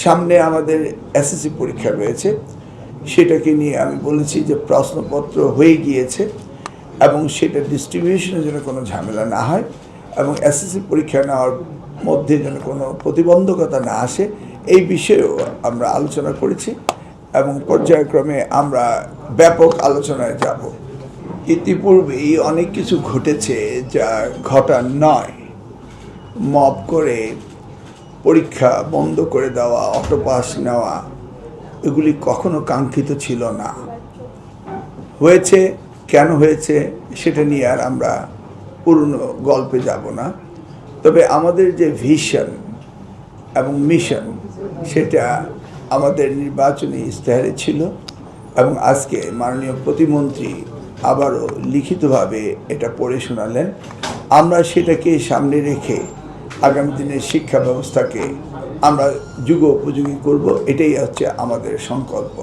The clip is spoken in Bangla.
সামনে আমাদের এসএসসি পরীক্ষা রয়েছে, সেটাকে নিয়ে আমি বলেছি যে প্রশ্নপত্র হয়ে গিয়েছে এবং সেটা ডিস্ট্রিবিউশনের জন্য কোনো ঝামেলা না হয় এবং এসএসসি পরীক্ষা নেওয়ার মধ্যে যেন কোনো প্রতিবন্ধকতা না আসে, এই বিষয়েও আমরা আলোচনা করেছি এবং পর্যায়ক্রমে আমরা ব্যাপক আলোচনায় যাব। ইতিপূর্বেই অনেক কিছু ঘটেছে যা ঘটার নয়। মব করে পরীক্ষা বন্ধ করে দেওয়া, অটো পাস নেওয়া, এগুলি কখনো কাঙ্ক্ষিত ছিল না। হয়েছে, কেন হয়েছে সেটা নিয়ে আর আমরা পুরনো গল্পে যাব না। তবে আমাদের যে ভিশন এবং মিশন সেটা আমাদের নির্বাচনী ইশতেহারে ছিল এবং আজকে মাননীয় প্রতিমন্ত্রী আবারও লিখিতভাবে এটা পড়ে শোনালেন। আমরা সেটাকে সামনে রেখে আগামী দিনের শিক্ষা ব্যবস্থাকে আমরা যুগোপযোগী করব, এটাই হচ্ছে আমাদের সংকল্প।